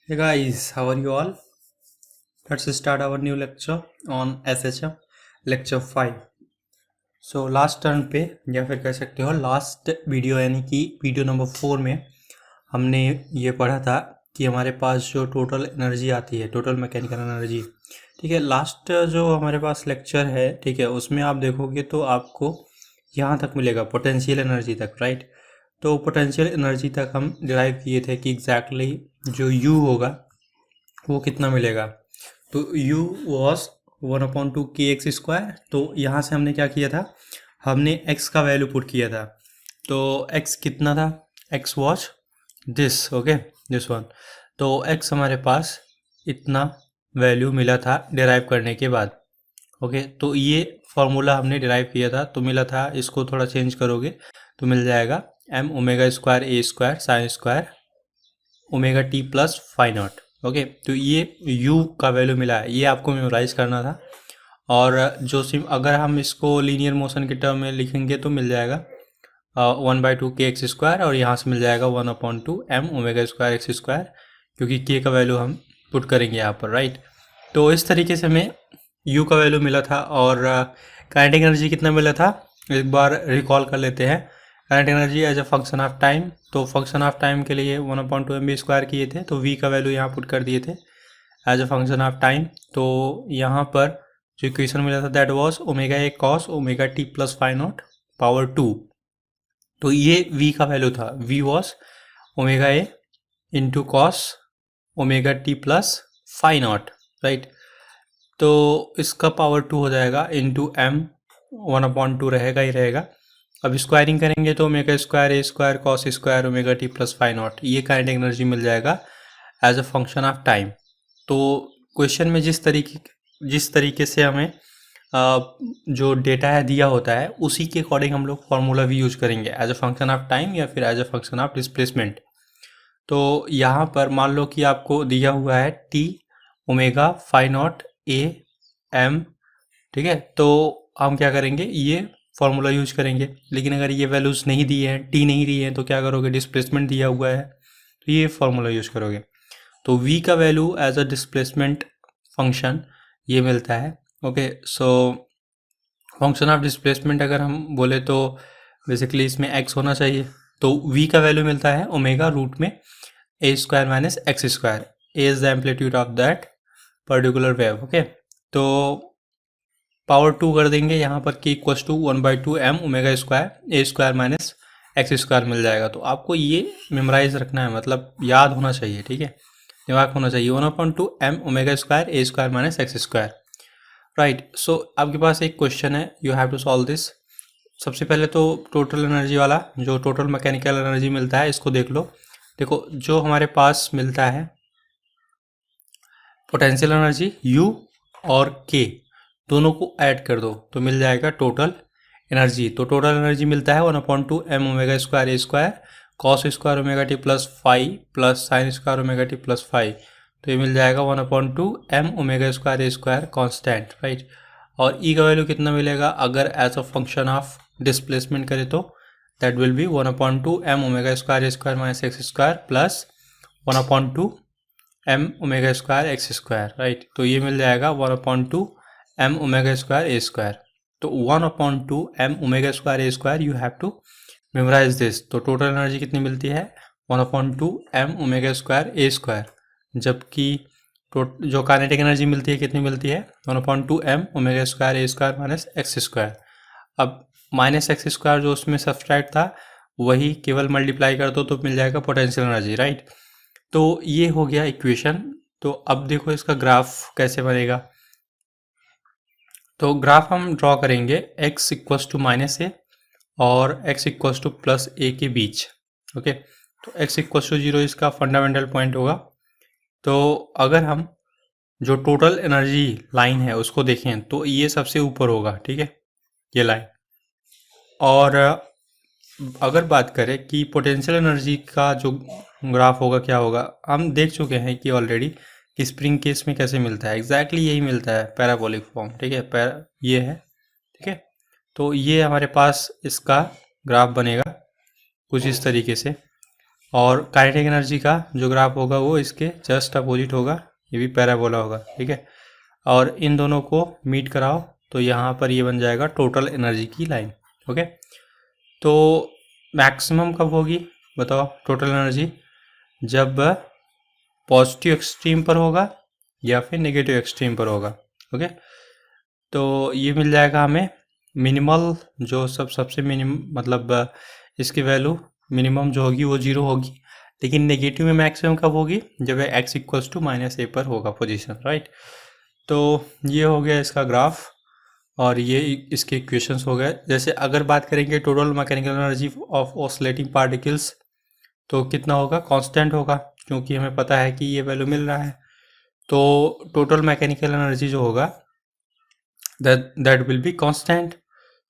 Hey guys, how are you all? Let's start our new lecture on SHM, lecture 5. So last turn पे या फिर कह सकते हो लास्ट वीडियो यानी कि वीडियो नंबर 4 में हमने ये पढ़ा था कि हमारे पास जो टोटल एनर्जी आती है, टोटल मैकेनिकल एनर्जी, ठीक है। लास्ट जो हमारे पास लेक्चर है, ठीक है, उसमें आप देखोगे तो आपको यहाँ तक मिलेगा पोटेंशियल एनर्जी तक, राइट। तो पोटेंशियल एनर्जी तक हम डिराइव किए थे कि एग्जैक्टली जो U होगा वो कितना मिलेगा। तो u वॉज 1/2 kx²। तो यहाँ से हमने क्या किया था, हमने x का वैल्यू पुट किया था। तो x कितना था, x was this, okay, this one. तो x हमारे पास इतना वैल्यू मिला था डिराइव करने के बाद, ओके। तो ये फॉर्मूला हमने डिराइव किया था, तो मिला था, इसको थोड़ा चेंज करोगे तो मिल जाएगा m⍵² a² sin² ω t plus phi naught, okay. तो ये u का वैल्यू मिला है, ये आपको मेमोराइज करना था। और जो सिम अगर हम इसको लीनियर मोशन के टर्म में लिखेंगे तो मिल जाएगा 1/2 kx², और यहाँ से मिल जाएगा 1/2 m⍵²x², क्योंकि k का वैल्यू हम पुट करेंगे यहाँ पर, राइट। तो इस तरीके से हमें u का वैल्यू मिला था। और काइनेटिक एनर्जी कितना मिला था, एक बार रिकॉल कर लेते हैं। Kinetic energy as a function of time, तो फंक्शन ऑफ टाइम के लिए 1/2 mv² किए थे, तो v का वैल्यू यहाँ पुट कर दिए थे as a function of time. तो यहाँ पर जो इक्वेशन मिला था that was ω cos ω t plus phi naught power 2। तो ये v का वैल्यू था, v was ω into cos ω t plus phi naught, right. तो इसका पावर 2 हो जाएगा इंटू m, 1/2 रहेगा ही रहेगा। अब स्क्वायरिंग करेंगे तो ω² a² cos² ω t plus phi naught, ये काइनेटिक एनर्जी मिल जाएगा as a function of time. तो क्वेश्चन में जिस तरीके से हमें जो डेटा है दिया होता है उसी के अकॉर्डिंग हम लोग फार्मूला भी यूज करेंगे as a function of time या फिर as a function of displacement. तो यहाँ पर मान लो कि आपको दिया हुआ है t ω phi naught a m, ठीक है। तो हम क्या करेंगे, ये फार्मूला यूज करेंगे। लेकिन अगर ये वैल्यूज़ नहीं दिए हैं, टी नहीं दी है, तो क्या करोगे, डिस्प्लेसमेंट दिया हुआ है तो ये फार्मूला यूज करोगे। तो v का value as a displacement function ये मिलता है, okay. So function of displacement अगर हम बोले तो बेसिकली इसमें x होना चाहिए। तो v का वैल्यू मिलता है ओमेगा रूट में a² minus x², a is the amplitude of that particular wave, okay. तो पावर 2 कर देंगे यहाँ पर k equals to 1/2 m⍵² a² minus x² मिल जाएगा। तो आपको ये मेमोराइज रखना है, मतलब याद होना चाहिए, ठीक है, दिमाग होना चाहिए। 1/2 m⍵² a² minus x², right. सो आपके पास एक क्वेश्चन है, you have to solve this. सबसे पहले तो टोटल एनर्जी वाला, जो टोटल मैकेनिकल एनर्जी मिलता है इसको देख लो। देखो जो हमारे पास मिलता है पोटेंशियल एनर्जी u और k दोनों को ऐड कर दो तो मिल जाएगा टोटल एनर्जी। तो टोटल एनर्जी मिलता है 1/2 m⍵² a² cos² ω t plus phi plus sin² ω t plus phi. तो ये मिल जाएगा 1/2 m⍵² a² कांस्टेंट, राइट। और e का वैल्यू कितना मिलेगा, अगर as a function of displacement करें तो that will be 1/2 m⍵² a² minus x² plus 1/2 m⍵² x², right. तो ये मिल जाएगा 1/2 m⍵² a²। तो 1/2 m⍵² a² you have to memorize this. तो टोटल एनर्जी कितनी मिलती है, 1/2 m⍵² a²। जबकि जो काइनेटिक एनर्जी मिलती है कितनी मिलती है, 1/2 m⍵² a² माइनस x²। अब माइनस x² जो उसमें सब्सट्रैक्ट था वही केवल मल्टीप्लाई कर दो तो मिल जाएगा पोटेंशियल एनर्जी, राइट। तो ये हो गया इक्वेशन। तो अब देखो इसका ग्राफ कैसे बनेगा। तो ग्राफ हम ड्रॉ करेंगे x इक्वल्स टू माइनस ए और x इक्वल्स टू प्लस ए के बीच, ओके। तो x इक्वल्स टू 0 इसका फंडामेंटल पॉइंट होगा। तो अगर हम जो टोटल एनर्जी लाइन है उसको देखें तो ये सबसे ऊपर होगा, ठीक है, ये लाइन। और अगर बात करें कि पोटेंशियल एनर्जी का जो ग्राफ होगा क्या होगा, हम देख चुके हैं कि ऑलरेडी कि स्प्रिंग केस में कैसे मिलता है, एग्जैक्टली यही मिलता है, पैराबोलिक फॉर्म, ठीक है, ये है, ठीक है। तो ये हमारे पास इसका ग्राफ बनेगा कुछ इस तरीके से। और काइनेटिक एनर्जी का जो ग्राफ होगा वो इसके जस्ट अपोजिट होगा, ये भी पैराबोला होगा, ठीक है। और इन दोनों को मीट कराओ तो यहाँ पर ये बन जाएगा टोटल एनर्जी की लाइन, ओके। तो मैक्सिमम कब होगी बताओ टोटल एनर्जी, जब पॉजिटिव एक्सट्रीम पर होगा या फिर नेगेटिव एक्सट्रीम पर होगा, ओके। तो ये मिल जाएगा हमें मिनिमल, जो सबसे मिनिमम मतलब इसकी वैल्यू मिनिमम जो होगी वो 0 होगी, लेकिन नेगेटिव में मैक्सिमम कब होगी, जब x इक्वल्स टू -a पर होगा पोजीशन, राइट। तो ये हो गया इसका ग्राफ और ये इसके इक्वेशंस हो गए। जैसे अगर बात करेंगे total mechanical energy of oscillating particles तो कितना होगा, कांस्टेंट होगा, क्योंकि हमें पता है कि ये वैल्यू मिल रहा है। तो टोटल मैकेनिकल एनर्जी जो होगा that will be constant.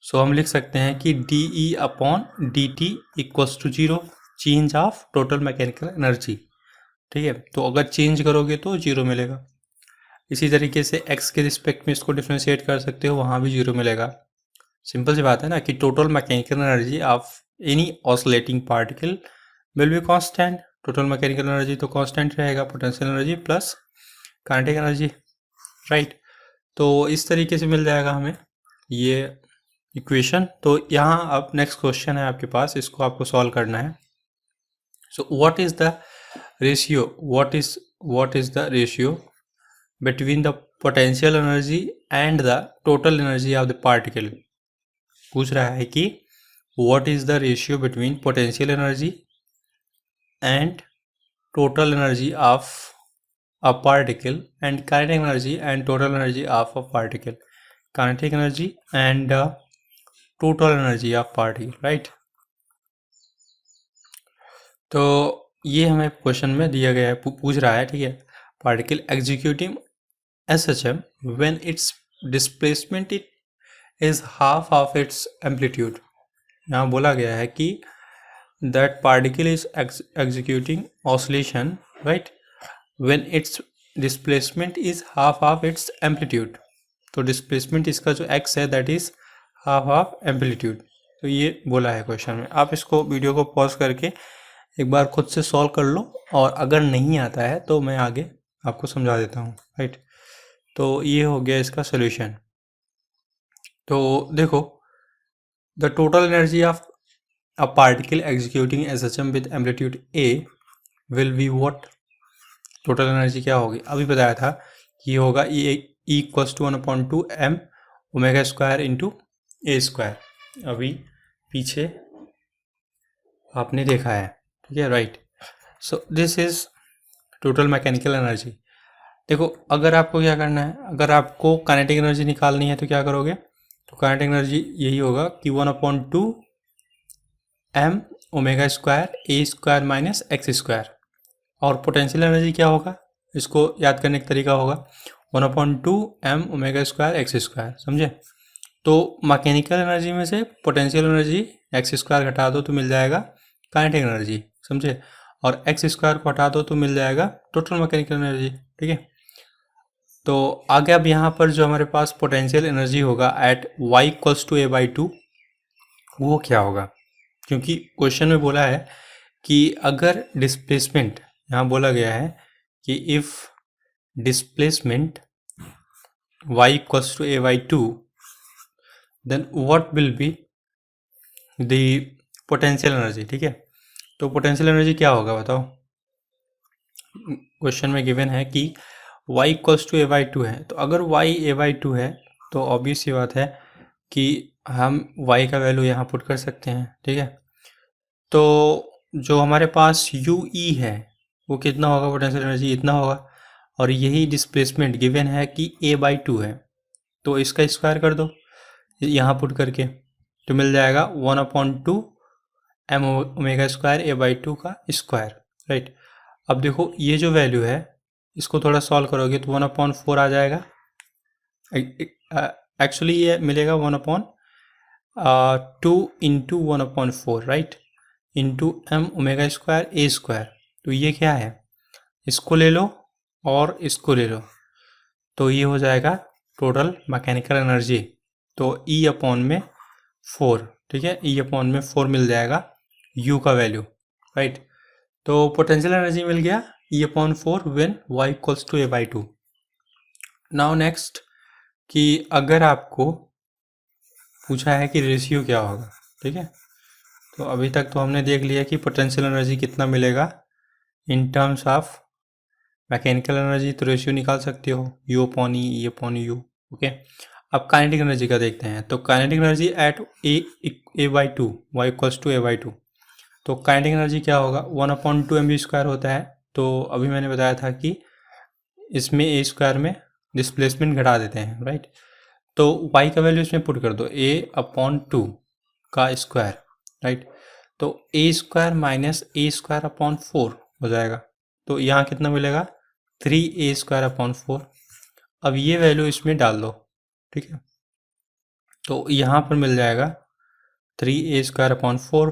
So हम लिख सकते हैं कि dE upon dt equals to 0, change of total mechanical energy, ठीक है। तो अगर चेंज करोगे तो 0 मिलेगा। इसी तरीके से x के रिस्पेक्ट में इसको डिफ्रेंशिएट कर सकते हो, वहाँ भी 0 मिलेगा। सिंपल सी बात है ना कि total mechanical energy of any oscillating particle will be constant. Total mechanical energy तो कांस्टेंट रहेगा, potential energy plus kinetic energy, right. तो इस तरीके से मिल जाएगा हमें ये इक्वेशन। तो यहाँ अब नेक्स्ट क्वेश्चन है आपके पास, इसको आपको सॉल्व करना है। So what is the ratio, what is the ratio between the potential energy and the total energy of the particle. पूछ रहा है कि what is the ratio between potential energy and total energy of a particle and kinetic energy and total energy of a particle, kinetic energy and total energy of particle, right। तो ये हमें question में दिया गया है, पूछ रहा है, ठीक है। Particle executing SHM when its displacement it is half of its amplitude। यहाँ बोला गया है कि that particle is executing oscillation, right, when its displacement is half of its amplitude। तो displacement इसका जो x है that is half of amplitude। तो ये बोला है क्वेश्चन में। आप इसको वीडियो को पॉज करके एक बार खुद से सॉल्व कर लो, और अगर नहीं आता है तो मैं आगे आपको समझा देता हूँ, राइट। तो ये हो गया इसका सोल्यूशन। तो देखो the total energy of a particle executing SHM with amplitude a will be what. Total energy क्या होगी, अभी बताया था कि ये होगा E equals to 1/2 m omega square into a square. अभी पीछे आपने देखा है, ठीक है, right. So this is total mechanical energy. देखो अगर आपको क्या करना है, अगर आपको काइनेटिक एनर्जी निकालनी है तो क्या करोगे, तो काइनेटिक एनर्जी यही होगा कि 1/2 m omega square a square minus x square. और पोटेंशियल एनर्जी क्या होगा, इसको याद करने का तरीका होगा 1/2 m omega square x square, समझे। तो मैकेनिकल एनर्जी में से पोटेंशियल एनर्जी x स्क्वायर घटा दो तो मिल जाएगा काइनेटिक एनर्जी, समझे। और x स्क्वायर को हटा दो तो मिल जाएगा टोटल मैकेनिकल एनर्जी, ठीक है। तो आगे अब यहाँ पर जो हमारे पास पोटेंशियल एनर्जी होगा at y equals to a/2, वो क्या होगा, क्योंकि क्वेश्चन में बोला है कि अगर डिस्प्लेसमेंट, यहाँ बोला गया है कि if displacement y equals to a/2 then what will be the potential energy, ठीक है। तो पोटेंशियल एनर्जी क्या होगा बताओ, क्वेश्चन में गिवन है कि y इक्वल्स टू a/2 है। तो अगर y a/2 है तो ऑब्वियस सी बात है कि हम y का वैल्यू यहाँ पुट कर सकते हैं, ठीक है। तो जो हमारे पास UE है वो कितना होगा, पोटेंशियल एनर्जी इतना होगा, और यही डिस्प्लेसमेंट गिवन है कि a/2 है, तो इसका स्क्वायर कर दो यहाँ पुट करके, तो मिल जाएगा 1/2 m ओमेगा स्क्वायर a/2 का स्क्वायर, राइट। अब देखो ये जो वैल्यू है इसको थोड़ा सॉल्व करोगे तो 1/4 आ जाएगा। एक्चुअली ये मिलेगा 1/2 into 1/4, right, into m omega square a square. तो ये क्या है, इसको ले लो और इसको ले लो, तो ये हो जाएगा टोटल मैकेनिकल एनर्जी। तो E/4, ठीक है, E/4 मिल जाएगा U का वैल्यू, राइट। तो पोटेंशियल एनर्जी मिल गया E/4 when y equals to a/2। Now next कि अगर आपको पूछा है कि रेशियो क्या होगा, ठीक है, तो अभी तक तो हमने देख लिया कि पोटेंशियल एनर्जी कितना मिलेगा in terms of mechanical energy, तो रेशियो निकाल सकते हो U/E/U। ओके, अब काइनेटिक एनर्जी का देखते हैं। तो kinetic energy at a/2 y equals to a/2, तो काइनेटिक एनर्जी क्या होगा 1/2mv² होता है। तो अभी मैंने बताया था कि इसमें a² में डिस्प्लेसमेंट घटा देते हैं, राइट। तो y का वैल्यू इसमें पुट कर दो a/2 का स्क्वायर, राइट। तो a² माइनस a²/4 हो जाएगा। तो यहाँ कितना मिलेगा 3a²/4। अब ये वैल्यू इसमें डाल दो, ठीक है, तो यहाँ पर मिल जाएगा 3a²/4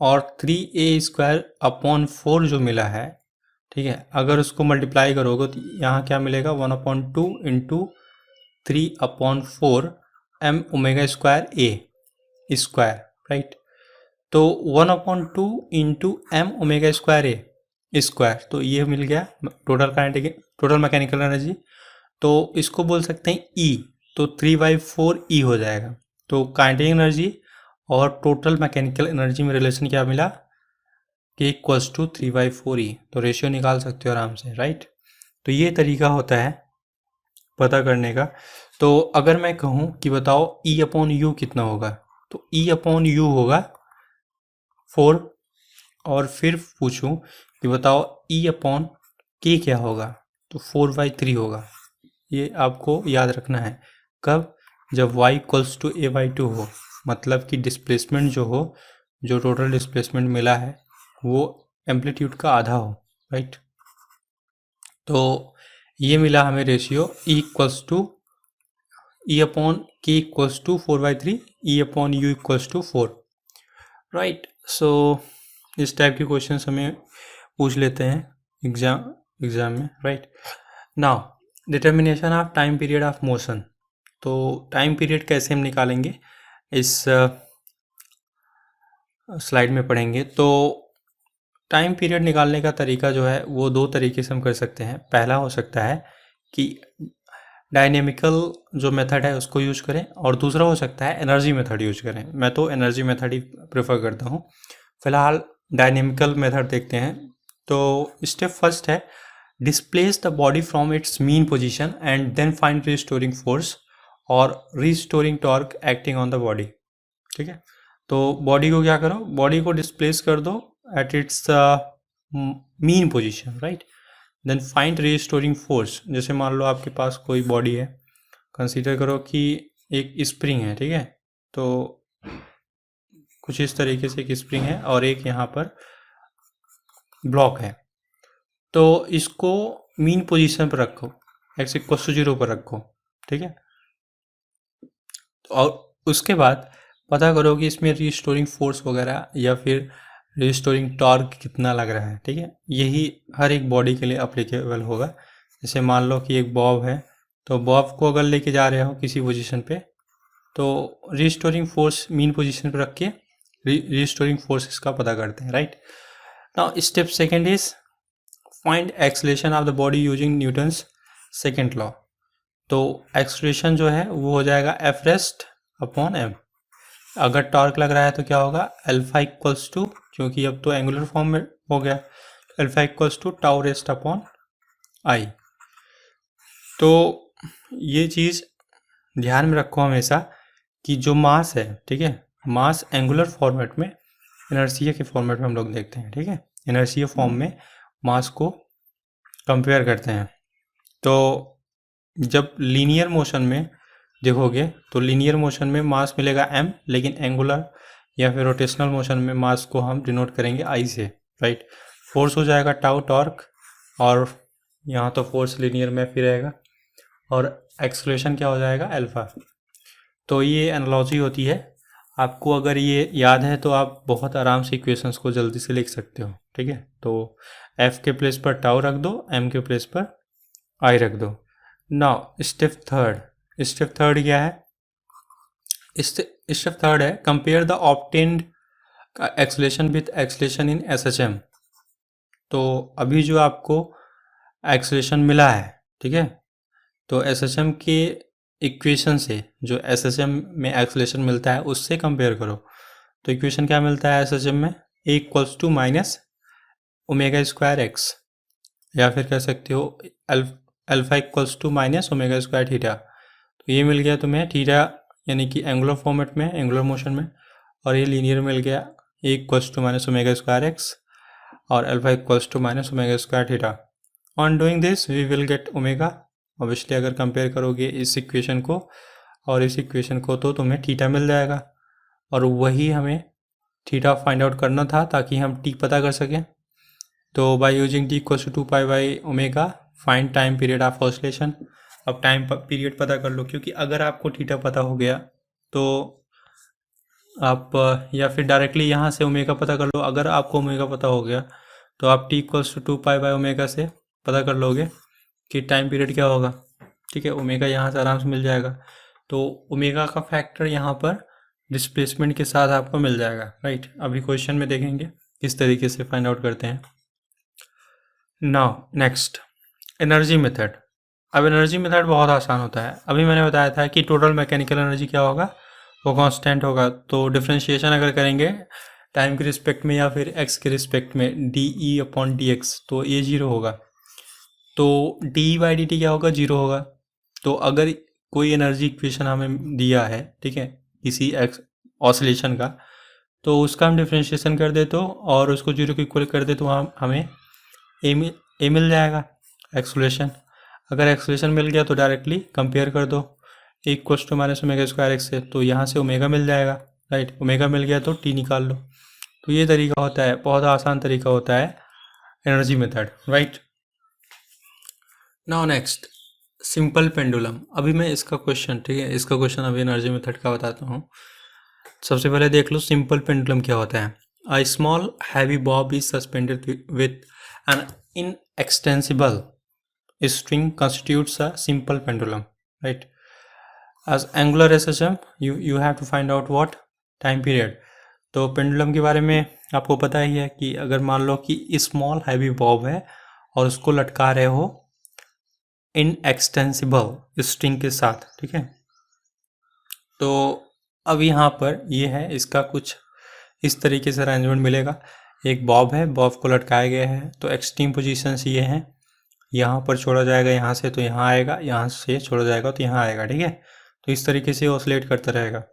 और 3a²/4 जो मिला है, ठीक है, अगर उसको मल्टीप्लाई करोगे तो यहाँ क्या मिलेगा 1/2 इंटू 3/4 m⍵² a², राइट। तो 1/2 इंटू m⍵² a², तो ये मिल गया टोटल मैकेनिकल एनर्जी। तो इसको बोल सकते हैं E, तो 3/4 E हो जाएगा। तो काइनेटिक एनर्जी और टोटल मैकेनिकल एनर्जी में रिलेशन क्या मिला कि इक्वल्स टू 3/4 E। तो रेशियो निकाल सकते हो आराम से, राइट। तो ये तरीका होता है पता करने का। तो अगर मैं कहूँ कि बताओ E/U कितना होगा, तो E/U होगा 4, और फिर पूछूं कि बताओ E/K क्या होगा, तो 4/3 होगा। ये आपको याद रखना है कब, जब y इक्वल्स टू a/2 हो, मतलब कि डिस्प्लेसमेंट जो हो, जो टोटल डिस्प्लेसमेंट मिला है वो एम्पलीट्यूड का आधा हो, राइट। तो ये मिला हमें ratio E/K equals to 4/3, E/U equals to 4, right. So इस टाइप के क्वेश्चन हमें पूछ लेते हैं एग्जाम में, right. Now determination of time period of motion. तो टाइम पीरियड कैसे हम निकालेंगे इस स्लाइड में पढ़ेंगे। तो टाइम पीरियड निकालने का तरीका जो है वो दो तरीके से हम कर सकते हैं। पहला हो सकता है कि डायनेमिकल जो मेथड है उसको यूज करें, और दूसरा हो सकता है एनर्जी मेथड यूज करें। मैं तो एनर्जी मेथड ही प्रेफर करता हूँ। फिलहाल डायनेमिकल मेथड देखते हैं। तो स्टेप फर्स्ट है displace the body from its mean position and then find restoring force और restoring torque acting on the body, ठीक है। तो बॉडी को क्या करो, बॉडी को डिस्प्लेस कर दो at its mean position, right. Then find restoring force. जैसे मान लो आपके पास कोई बॉडी है, कंसीडर करो कि एक स्प्रिंग है, ठीक है। तो कुछ इस तरीके से एक स्प्रिंग है और एक यहाँ पर ब्लॉक है। तो इसको मीन पोजीशन पर रखो, x इक्वल टू 0 पर रखो, ठीक है। और उसके बाद पता करो कि इसमें रिस्टोरिंग फोर्स वगैरह या फिर रिस्टोरिंग टॉर्क कितना लग रहा है, ठीक है। यही हर एक बॉडी के लिए अप्लीकेबल होगा। जैसे मान लो कि एक बॉब है, तो बॉब को अगर लेके जा रहे हो किसी पोजीशन पे, तो रिस्टोरिंग फोर्स मीन पोजीशन पर रख के रिस्टोरिंग फोर्स इसका पता करते हैं, right. Now step second is find acceleration of the body using Newton's second law. तो एक्सलेशन जो है वो हो जाएगा F रेस्ट अपॉन m। अगर टॉर्क लग रहा है तो क्या होगा अल्फा इक्वल्स टू, क्योंकि अब तो एंगुलर फॉर्म में हो गया, alpha equals to tau rest upon I. तो ये चीज़ ध्यान में रखो हमेशा कि जो मास है, ठीक है, मास एंगुलर फॉर्मेट में, इनर्शिया के फॉर्मेट में हम लोग देखते हैं, ठीक है। इनर्शिया फॉर्म में मास को कंपेयर करते हैं। तो जब लीनियर मोशन में देखोगे तो लीनियर मोशन में मास मिलेगा m, लेकिन एंगुलर या फिर रोटेशनल मोशन में मास को हम डिनोट करेंगे I से, राइट। फोर्स हो जाएगा टाउ टॉर्क, और यहाँ तो फोर्स लीनियर में फिर रहेगा, और एक्सलेशन क्या हो जाएगा अल्फा। तो ये एनालॉजी होती है। आपको अगर ये याद है तो आप बहुत आराम से इक्वेशंस को जल्दी से लिख सकते हो, ठीक है। तो F के प्लेस पर टाउ रख दो, M के प्लेस पर I रख दो। नाउ स्टेप थर्ड क्या है, स्टेप थर्ड है compare the obtained acceleration with acceleration in SHM। तो अभी जो आपको एक्सेलरेशन मिला है, ठीक है, तो एसएचएम के इक्वेशन से जो एसएचएम में एक्सेलरेशन मिलता है उससे कंपेयर करो। तो इक्वेशन क्या मिलता है एसएचएम में, a equals to minus omega square x, या फिर कह सकते हो alpha equals to minus omega square theta. तो ये मिल गया तुम्हें थीटा यानी कि एंगुलर फॉर्मेट में, एंगुलर मोशन में, और ये लीनियर मिल गया a equals to minus omega square x और alpha equals to minus omega square theta. On doing this we will get omega. Obviously अगर कंपेयर करोगे इस इक्वेशन को और इस इक्वेशन को तो तुम्हें थीटा मिल जाएगा, और वही हमें थीटा फाइंड आउट करना था ताकि हम टी पता कर सकें। तो by using T equals to 2 pi by omega find time period of oscillation. अब टाइम पीरियड पता कर लो, क्योंकि अगर आपको थीटा पता हो गया तो आप या फिर डायरेक्टली यहाँ से ओमेगा पता कर लो। अगर आपको ओमेगा पता हो गया तो आप T equals to 2 pi by omega से पता कर लोगे कि टाइम पीरियड क्या होगा, ठीक है। ओमेगा यहाँ से आराम से मिल जाएगा। तो ओमेगा का फैक्टर यहाँ पर डिस्प्लेसमेंट के साथ आपको मिल जाएगा, राइट। अभी क्वेश्चन में देखेंगे किस तरीके से फाइंड आउट करते हैं। Now next, energy method. अब एनर्जी मेथड बहुत आसान होता है। अभी मैंने बताया था कि टोटल मैकेनिकल एनर्जी क्या होगा, वो कांस्टेंट होगा। तो डिफरेंशिएशन अगर करेंगे टाइम के रिस्पेक्ट में या फिर एक्स के रिस्पेक्ट में, D E upon D x, तो ये जीरो होगा। तो डी बाई डी टी क्या होगा, जीरो होगा। तो अगर कोई एनर्जी इक्वेशन हमें दिया है, ठीक है, किसी एक्स ऑसिलेशन का, तो उसका हम डिफरेंशिएशन कर दे तो और उसको जीरो के इक्वल कर दे तो हमें ए मिल जाएगा एक्सलेशन। अगर एक्सलेशन मिल गया तो डायरेक्टली कंपेयर कर दो equals to minus omega square x से, तो यहाँ से ओमेगा मिल जाएगा, राइट। ओमेगा मिल गया तो टी निकाल लो। तो ये तरीका होता है, बहुत आसान तरीका होता है energy method, right. Now next, simple pendulum. अभी मैं इसका क्वेश्चन, ठीक है, इसका क्वेश्चन अभी एनर्जी मेथड का बताता हूँ। सबसे पहले देख लो सिंपल पेंडुलम क्या होता है। A small heavy Bob is suspended with an inextensible string constitutes a simple pendulum, right? As angular SHM you have to find out what time period। तो पेंडुलम के बारे में आपको पता ही है कि अगर मान लो कि स्मॉल हैवी बॉब है और उसको लटका रहे हो इनएक्सटेंसिबल स्ट्रिंग के साथ, ठीक है। तो अब यहाँ पर ये है, इसका कुछ इस तरीके से अरेंजमेंट मिलेगा। एक बॉब है, बॉब को लटकाया गया है, तो एक्सट्रीम पोजीशंस ये हैं, यहाँ पर छोड़ा जाएगा यहाँ से तो यहाँ आएगा, यहाँ से छोड़ा जाएगा तो यहाँ आएगा, ठीक है। तो इस तरीके से ऑसिलेट करता रहेगा।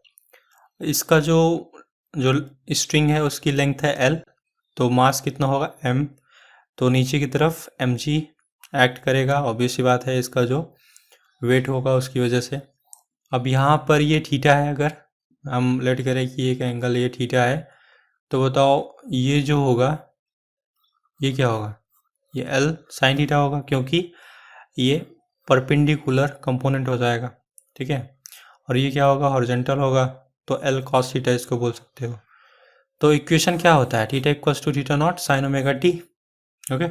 इसका जो स्ट्रिंग है उसकी लेंथ है L, तो मास कितना होगा M, तो नीचे की तरफ mg एक्ट करेगा, ऑब्वियस सी बात है, इसका जो वेट होगा उसकी वजह से। अब यहाँ पर ये थीटा है, अगर हम लेट करें कि एक एंगल ये थीटा है, तो बताओ ये जो होगा ये क्या होगा, ये L साइन थीटा होगा, क्योंकि ये परपेंडिकुलर कंपोनेंट हो जाएगा, ठीक है। और ये क्या होगा, हॉरिजॉन्टल होगा, तो L cos थीटा इसको बोल सकते हो। तो इक्वेशन क्या होता है, theta equals to theta naught sine omega t, okay.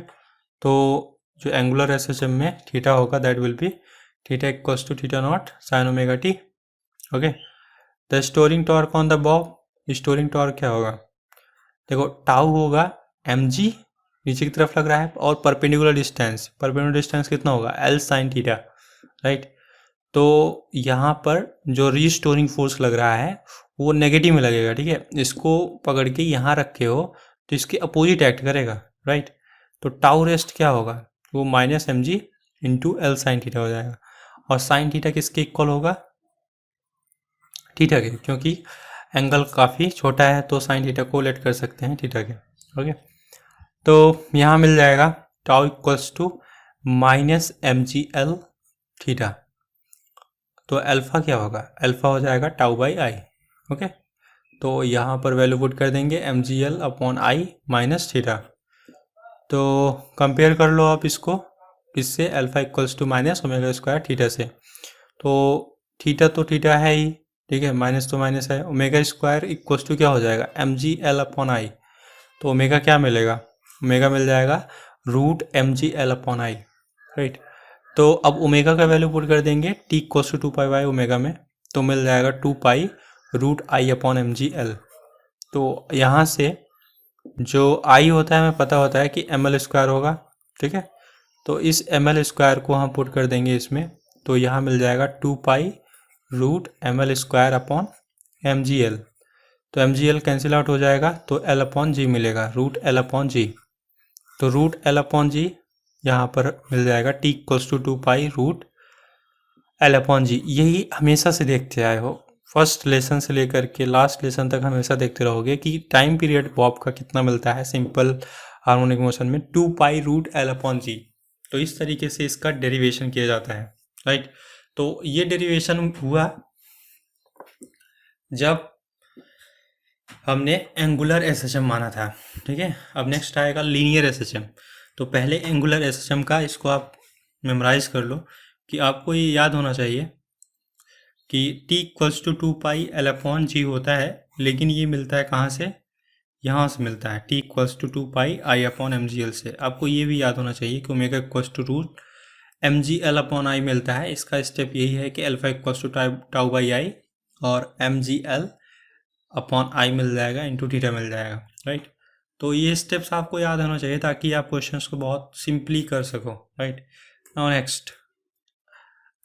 तो जो एंगुलर एसएचएम में थीटा होगा that will be theta equals to theta naught sine omega t, okay. The storing torque on the bob, storing torque क्या होगा, देखो tau होगा mg, नीचे की तरफ लग रहा है, और परपेंडिकुलर डिस्टेंस कितना होगा L साइन थीटा, राइट। तो यहाँ पर जो रीस्टोरिंग फोर्स लग रहा है वो नेगेटिव में लगेगा, ठीक है। इसको पकड़ के यहाँ रखे हो तो इसके अपोजिट एक्ट करेगा, राइट। तो टाउ रेस्ट क्या होगा, वो minus mg into L sign theta हो जाएगा। और साइन थीटा किसके इक्वल होगा, थीटा के, क्योंकि एंगल काफ़ी छोटा है तो साइन थीटा को लेट कर सकते हैं थीटा के, ओके। तो यहाँ मिल जाएगा tau equals to minus mg/L theta. तो अल्फा क्या होगा, अल्फा हो जाएगा टाउ बाई आई, ओके। तो यहाँ पर वैल्यू पुट कर देंगे mg/L upon I minus theta. तो कंपेयर कर लो आप इसको इससे, alpha equals to minus omega square theta से। तो थीटा है ही, ठीक है, माइनस तो माइनस है। ओमेगा स्क्वायर इक्वल्स टू क्या हो जाएगा mg/L अपॉन आई, तो ओमेगा क्या मिलेगा, ओमेगा मिल जाएगा रूट mg/L अपॉन आई, राइट। तो अब ओमेगा का वैल्यू पुट कर देंगे T equals to 2 pi by omega में, तो मिल जाएगा 2 pi root I upon mg/L। तो यहाँ से जो आई होता है हमें पता होता है कि ml² होगा, ठीक है। तो इस ml² को हम पुट कर देंगे इसमें, तो यहाँ मिल जाएगा 2π√ml² अपॉन mgl। तो mgl कैंसिल आउट हो जाएगा, तो l अपॉन जी मिलेगा, √l अपॉन जी। तो √l अपॉन जी यहाँ पर मिल जाएगा, t equals to 2π√l upon g. यही हमेशा से देखते आए हो, फर्स्ट लेसन से लेकर के लास्ट लेसन तक हमेशा देखते रहोगे कि टाइम पीरियड बॉब का कितना मिलता है सिंपल हार्मोनिक मोशन में, 2π√l अपॉन जी। तो इस तरीके से इसका डेरिवेशन किया जाता है, राइट। तो ये डेरिवेशन हुआ जब हमने एंगुलर एसएचएम माना था, ठीक है। अब नेक्स्ट आएगा लीनियर एसएचएम। तो पहले एंगुलर एसएचएम का इसको आप मेमोराइज कर लो कि आपको ये याद होना चाहिए कि t equals to 2πl upon g होता है, लेकिन ये मिलता है कहाँ से, यहाँ से मिलता है, t equals to 2πi upon mgl से। आपको ये भी याद होना चाहिए कि omega equals to √mgl upon I मिलता है। इसका स्टेप यही है कि alpha equals to tau by I और mgl अपॉन आई मिल जाएगा, इंटू थीटा मिल जाएगा, राइट। तो ये स्टेप्स आपको याद होना चाहिए ताकि आप क्वेश्चंस को बहुत सिंपली कर सको, right. Now next,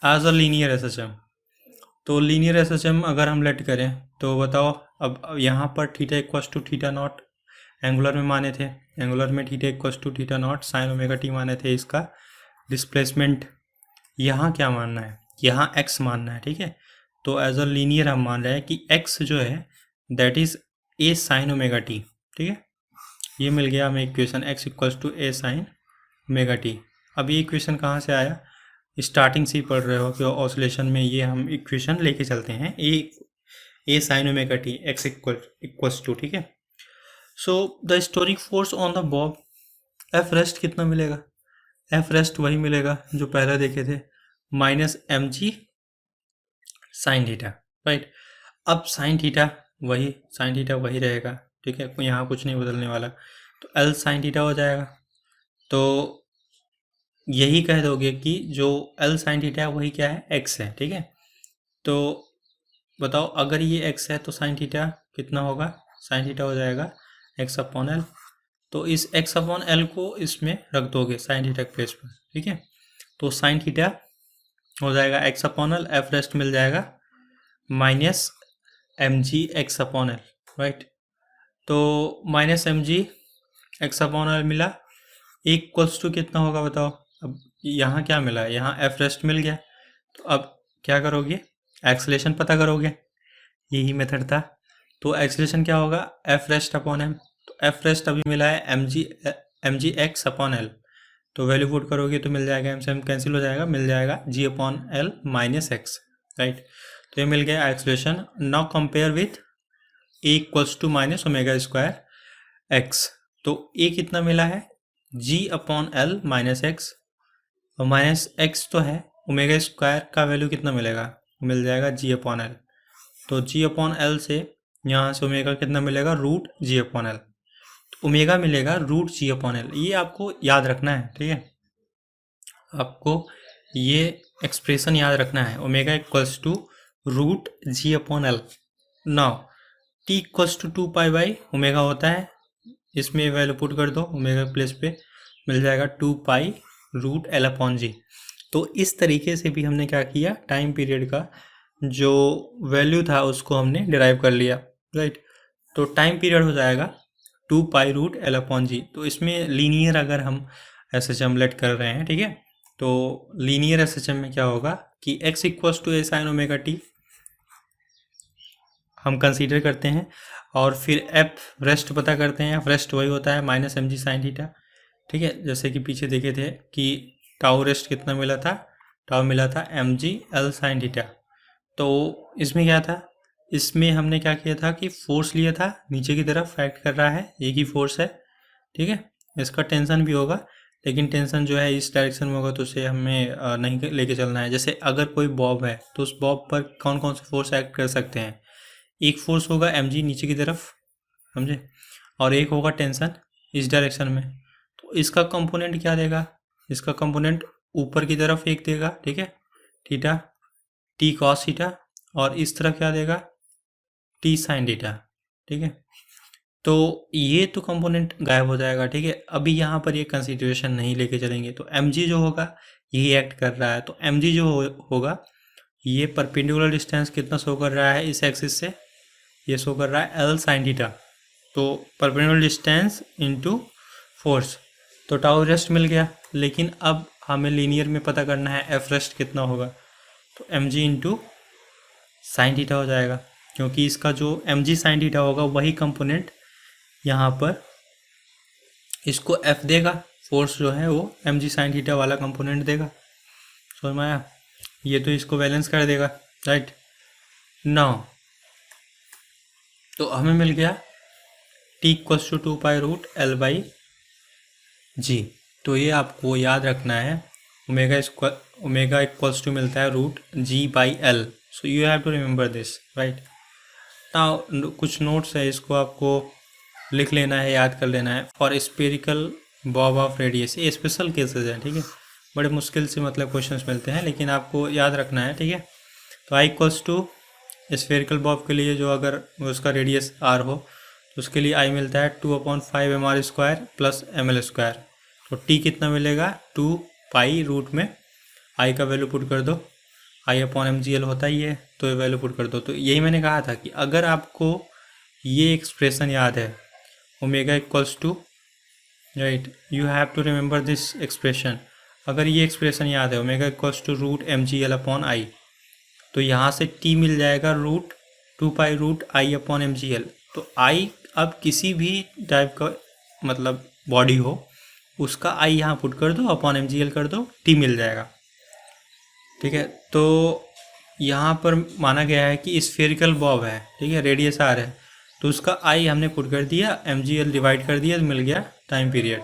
as a linear SHM. तो लीनियर एसएचएम अगर हम लेट करें तो बताओ, अब यहाँ पर theta equals to theta naught angular में माने थे, एंगुलर में theta equals to theta naught sine omega t माने थे। इसका डिस्प्लेसमेंट यहाँ क्या मानना है, यहाँ x मानना है, ठीक है। तो एज अ लीनियर हम मान रहे हैं कि x जो है that is a sine omega t, ठीक है। ये मिल गया हमें equation, x equals to a sine omega t. अब ये इक्वेशन कहाँ से आया, स्टार्टिंग से ही पढ़ रहे हो कि ऑसिलेशन में ये हम इक्वेशन लेके चलते हैं, a sine omega t x equals to, ठीक है। So the historic force on the bob, F rest कितना मिलेगा, एफ रेस्ट वही मिलेगा जो पहले देखे थे, minus mg sine theta, right. अब साइन थीटा वही रहेगा, ठीक है, यहाँ कुछ नहीं बदलने वाला। तो एल साइन थीटा हो जाएगा। तो यही कह दोगे कि जो एल साइन थीटा है वही क्या है, एक्स है, ठीक है। तो बताओ अगर ये एक्स है तो साइन थीटा कितना होगा, साइन थीटा हो जाएगा एक्स अपॉन एल। तो इस एक्स अपॉन एल को इसमें रख दोगे साइन थीटा के प्लेस पर, ठीक है। तो साइन थीटा हो जाएगा x upon l, F rest मिल जाएगा minus M G x upon l, right. तो minus M G x upon l मिला, इक्वल्स टू कितना होगा बताओ। अब यहाँ क्या मिला है, यहाँ एफ रेस्ट मिल गया। तो अब क्या करोगे, एक्सलेशन पता करोगे, यही मेथड था। तो एक्सलेशन क्या होगा, एफ रेस्ट अपॉन एम। तो एफ रेस्ट अभी मिला है एम जी एक्स अपॉन एल। तो वैल्यू पुट करोगे तो मिल जाएगा, एम से एम कैंसिल हो जाएगा, मिल जाएगा g upon l minus x, right. तो ये मिल गया acceleration. Now compare with a equals to minus omega square x. तो ए कितना मिला है, g upon l minus x, और माइनस एक्स तो है, ओमेगा स्क्वायर का वैल्यू कितना मिलेगा, मिल जाएगा जी अपॉन एल। तो जी अपॉन एल से यहाँ से ओमेगा कितना मिलेगा, रूट जी अपॉन एल। तो ओमेगा मिलेगा रूट जी अपॉन एल, ये आपको याद रखना है, ठीक है। आपको ये एक्सप्रेशन याद रखना है, omega equals to root g upon l. Now T equals to 2π by omega होता है, इसमें वैल्यू पुट कर दो ओमेगा प्लेस पे, मिल जाएगा 2π√l अपॉन जी। तो इस तरीके से भी हमने क्या किया, टाइम पीरियड का जो वैल्यू था उसको हमने डिराइव कर लिया, राइट। तो टाइम पीरियड हो जाएगा 2π√l अपॉन जी। तो इसमें लीनियर अगर हम एसएचएम लेट कर रहे हैं, ठीक है, तो लीनियर एसएचएम में क्या होगा कि x equals to a sine omega t हम कंसीडर करते हैं, और फिर एफ रेस्ट पता करते हैं, एफ रेस्ट वही होता है minus M G sine theta, ठीक है। जैसे कि पीछे देखे थे कि टाउ रेस्ट कितना मिला था, टाउ मिला था M G L sine theta. तो इसमें क्या था, इसमें हमने क्या किया था कि फोर्स लिया था, नीचे की तरफ एक्ट कर रहा है, एक ही फोर्स है, ठीक है। इसका टेंशन भी होगा, लेकिन टेंशन जो है इस डायरेक्शन में होगा, तो उसे हमें नहीं लेके चलना है। जैसे अगर कोई बॉब है तो उस बॉब पर कौन कौन से फोर्स एक्ट कर सकते हैं, एक फोर्स होगा एम जी नीचे की तरफ, समझे, और एक होगा टेंशन इस डायरेक्शन में। तो इसका कंपोनेंट क्या देगा, इसका कंपोनेंट ऊपर की तरफ एक देगा, ठीक है, थीटा टी कॉस थीटा, और इस तरफ क्या देगा, टी साइन थीटा, ठीक है। तो ये तो कंपोनेंट गायब हो जाएगा, ठीक है। अभी यहाँ पर ये कंसिडरेशन नहीं लेके चलेंगे, तो एम जो होगा यही एक्ट कर रहा है। तो एम जो होगा ये परपेंडिकुलर डिस्टेंस कितना शो कर रहा है इस एक्सिस से, ये शो कर रहा है एल साइन थीटा। तो परपेंडिकुलर डिस्टेंस इनटू फोर्स, तो टाउ रेस्ट मिल गया। लेकिन अब हमें लीनियर में पता करना है एफ रेस्ट कितना होगा, तो M G into sine theta हो जाएगा, क्योंकि इसका जो एम जी साइन थीटा होगा वही कंपोनेंट यहाँ पर इसको एफ देगा, फोर्स जो है वो एम जी साइन थीटा वाला कंपोनेंट देगा। समझ में आया? ये तो इसको बैलेंस कर देगा, राइट। नाउ तो हमें मिल गया टी इक्वल्स टू 2π√L/g। तो ये आपको याद रखना है, ओमेगा इक्वल्स टू मिलता है √g/L। So you have to remember this, right. Now कुछ नोट्स है, इसको आपको लिख लेना है, याद कर लेना है। For spherical Bob of radius, ये स्पेशल केसेस हैं, ठीक है। बड़े मुश्किल से मतलब क्वेश्चंस मिलते हैं, लेकिन आपको याद रखना है, ठीक है। तो I equals to spherical Bob के लिए जो अगर उसका रेडियस आर हो तो उसके लिए आई मिलता है 2/5 mr² + ml²। तो टी कितना मिलेगा 2π रूट में आई का वैल्यू पुट कर दो, I/mgl होता ही है, तो ये वैल्यू पुट कर दो। तो यही मैंने कहा था कि अगर आपको ये एक्सप्रेशन याद है omega equals to, right, you have to remember this expression. अगर ये एक्सप्रेशन याद है ओमेगा इक्वल्स टू √mgl/I, तो यहाँ से t मिल जाएगा √2π√I/mgl। तो I अब किसी भी टाइप का मतलब बॉडी हो उसका I यहाँ पुट कर दो, /mgl कर दो, t मिल जाएगा, ठीक है। तो यहाँ पर माना गया है कि स्फेरिकल बॉब है, ठीक है, रेडियस r है, तो उसका I हमने पुट कर दिया, mgl डिवाइड कर दिया, तो मिल गया टाइम पीरियड।